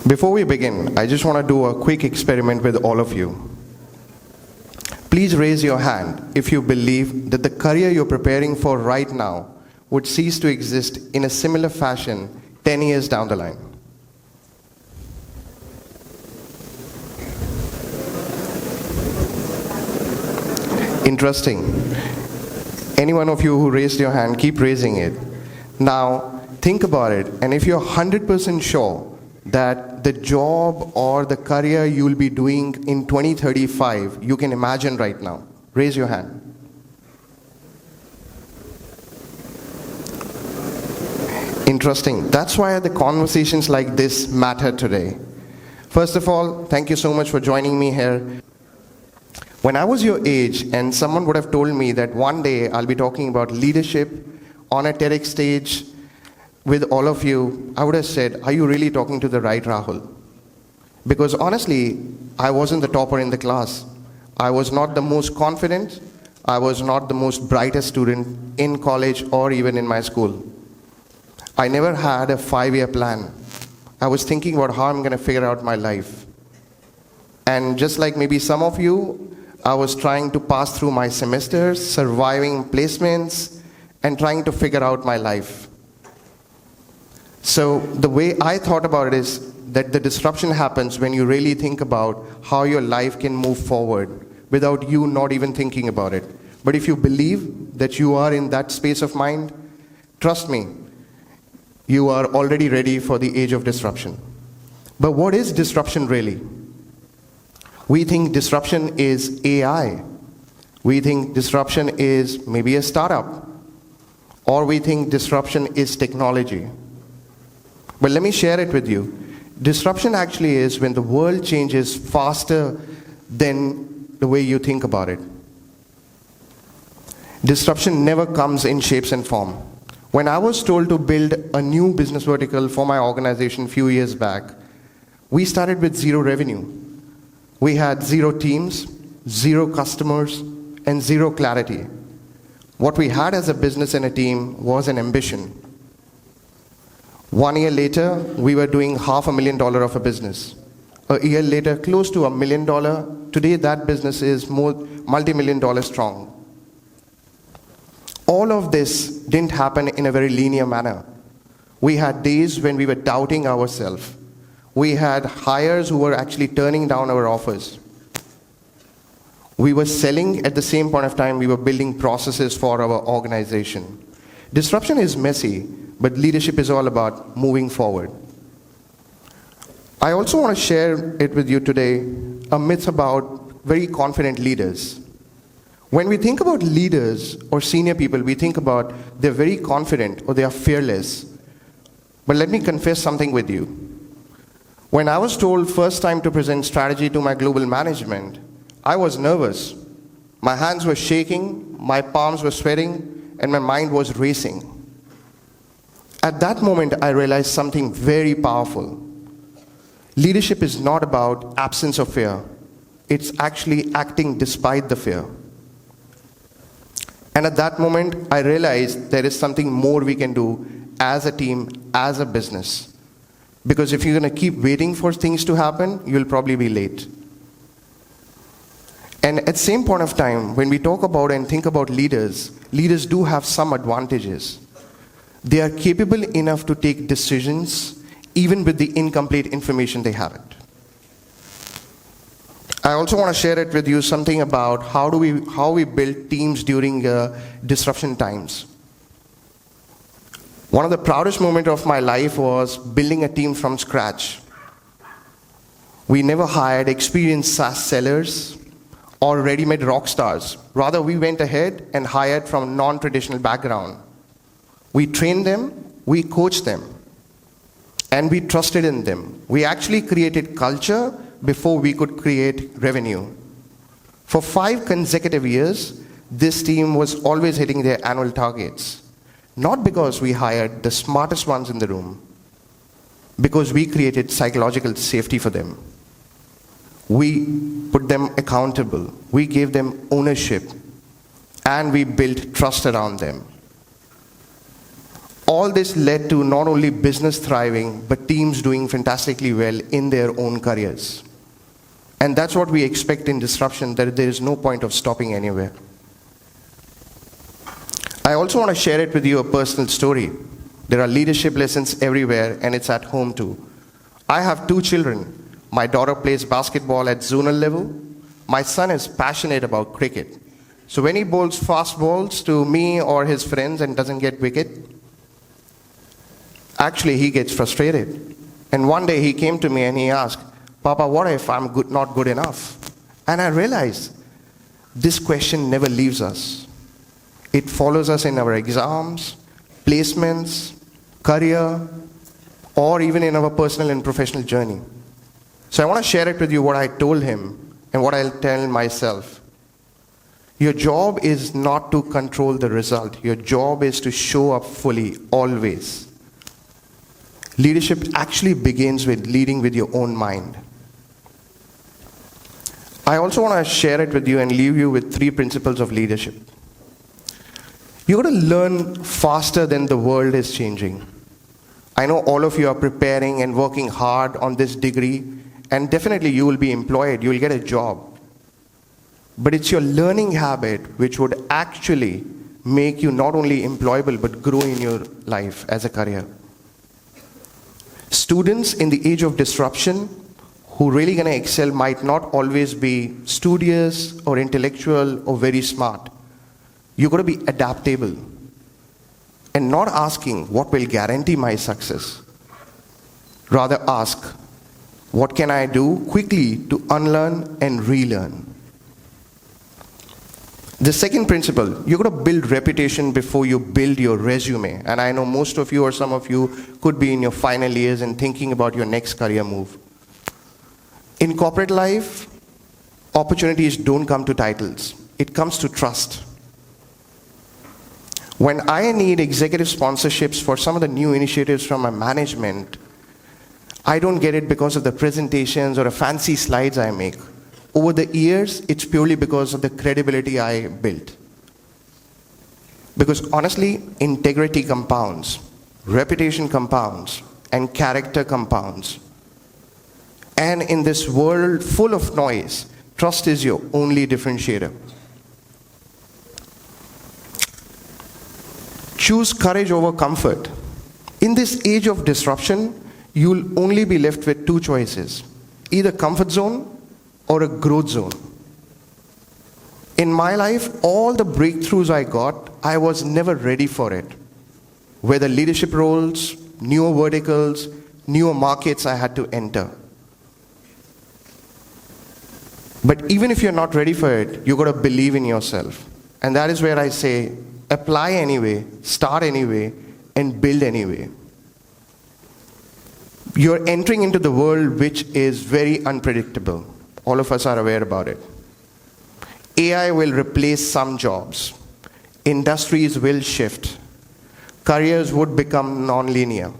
Before we begin, I just want to do a quick experiment with all of you. Please raise your hand if you believe that the career you're preparing for right now would cease to exist in a similar fashion 10 years down the line. Interesting. Any one of you who raised your hand, keep raising it. Now, think about it, and if you're 100% sure that the job or the career you'll be doing in 2035, you can imagine right now, raise your hand. Interesting. That's why the conversations like this matter today. First of all, thank you so much for joining me here. When I was your age and someone would have told me that one day I'll be talking about leadership on a TEDx stage with all of you, I would have said, are you really talking to the right Rahul? Because honestly, I wasn't the topper in the class. I was not the most confident. I was not the most brightest student in college or even in my school. I never had a 5-year plan. I was thinking about how I'm going to figure out my life. And just like maybe some of you, I was trying to pass through my semesters, surviving placements, and trying to figure out my life. So the way I thought about it is that the disruption happens when you really think about how your life can move forward without you not even thinking about it. But if you believe that you are in that space of mind, trust me, you are already ready for the age of disruption. But what is disruption really? We think disruption is AI. We think disruption is maybe a startup. Or we think disruption is technology. But let me share it with you. Disruption actually is when the world changes faster than the way you think about it. Disruption never comes in shapes and form. When I was told to build a new business vertical for my organization a few years back, we started with zero revenue. We had 0 teams, 0 customers, and 0 clarity. What we had as a business and a team was an ambition. 1 year later, we were doing $500,000 of a business. A year later, close to $1 million. Today, that business is more multi-million-dollar strong. All of this didn't happen in a very linear manner. We had days when we were doubting ourselves. We had hires who were actually turning down our offers. We were selling at the same point of time we were building processes for our organization. Disruption is messy, but leadership is all about moving forward. I also want to share it with you today, a myth about very confident leaders. When we think about leaders or senior people, we think about they're very confident or they are fearless. But let me confess something with you. When I was told first time to present strategy to my global management, I was nervous. My hands were shaking, my palms were sweating, and my mind was racing. At that moment, I realized something very powerful. Leadership is not about absence of fear. It's actually acting despite the fear. And at that moment, I realized there is something more we can do as a team, as a business. Because if you're going to keep waiting for things to happen, you'll probably be late. And at the same point of time, when we talk about and think about leaders, leaders do have some advantages. They are capable enough to take decisions, even with the incomplete information they haven't. I also want to share it with you something about how we build teams during disruption times. One of the proudest moments of my life was building a team from scratch. We never hired experienced SaaS sellers or ready-made rock stars. Rather, we went ahead and hired from a non-traditional background. We trained them, we coached them, and we trusted in them. We actually created culture before we could create revenue. For 5 consecutive years, this team was always hitting their annual targets. Not because we hired the smartest ones in the room, because we created psychological safety for them. We put them accountable, we gave them ownership, and we built trust around them. All this led to not only business thriving, but teams doing fantastically well in their own careers. And that's what we expect in disruption, that there is no point of stopping anywhere. I also want to share it with you a personal story. There are leadership lessons everywhere, and it's at home too. I have 2 children. My daughter plays basketball at zonal level. My son is passionate about cricket. So when he bowls fast balls to me or his friends and doesn't get wicket, actually he gets frustrated. And one day he came to me and he asked, "Papa, what if I'm not good enough?" And I realized this question never leaves us. It follows us in our exams, placements, career, or even in our personal and professional journey. So I want to share it with you what I told him and what I'll tell myself. Your job is not to control the result. Your job is to show up fully, always. Leadership actually begins with leading with your own mind. I also want to share it with you and leave you with 3 principles of leadership. You got to learn faster than the world is changing. I know all of you are preparing and working hard on this degree, and definitely you will be employed, you will get a job. But it's your learning habit which would actually make you not only employable but grow in your life as a career. Students in the age of disruption who really going to excel might not always be studious or intellectual or very smart. You've got to be adaptable and not asking what will guarantee my success. Rather ask, what can I do quickly to unlearn and relearn? The second principle, you've got to build reputation before you build your resume. And I know most of you or some of you could be in your final years and thinking about your next career move. In corporate life, opportunities don't come to titles. It comes to trust. When I need executive sponsorships for some of the new initiatives from my management, I don't get it because of the presentations or the fancy slides I make. Over the years, it's purely because of the credibility I built. Because honestly, integrity compounds, reputation compounds, and character compounds. And in this world full of noise, trust is your only differentiator. Choose courage over comfort. In this age of disruption, you'll only be left with 2 choices, either comfort zone or a growth zone. In my life, all the breakthroughs I got, I was never ready for it. Whether leadership roles, newer verticals, newer markets I had to enter. But even if you're not ready for it, you got to believe in yourself. And that is where I say, apply anyway, start anyway, and build anyway. You're entering into the world which is very unpredictable. All of us are aware about it. AI will replace some jobs. Industries will shift. Careers would become non-linear.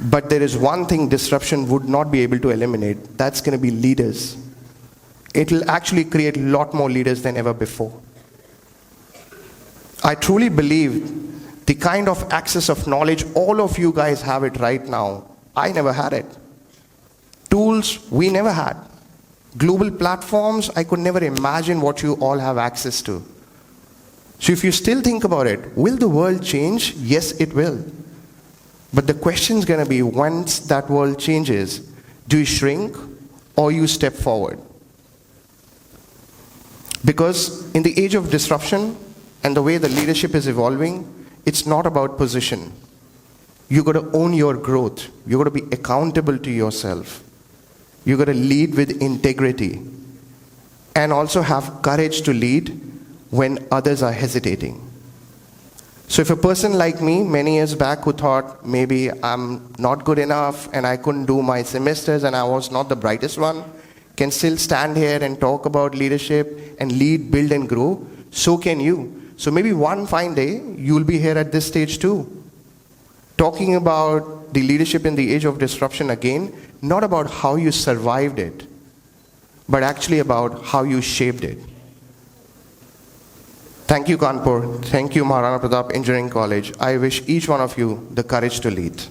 But there is one thing disruption would not be able to eliminate. That's going to be leaders. It will actually create a lot more leaders than ever before. I truly believe the kind of access of knowledge all of you guys have it right now, I never had it. Tools we never had. Global platforms, I could never imagine what you all have access to. So if you still think about it, will the world change? Yes, it will. But the question is going to be, once that world changes, do you shrink or you step forward? Because in the age of disruption and the way the leadership is evolving, it's not about position. You got to own your growth. You got to be accountable to yourself. You got to lead with integrity and also have courage to lead when others are hesitating. So if a person like me, many years back, who thought maybe I'm not good enough and I couldn't do my semesters and I was not the brightest one, can still stand here and talk about leadership and lead, build and grow, so can you. So maybe one fine day, you'll be here at this stage too, talking about the leadership in the age of disruption again, not about how you survived it, but actually about how you shaped it. Thank you, Kanpur. Thank you, Maharana Pratap Engineering College. I wish each one of you the courage to lead.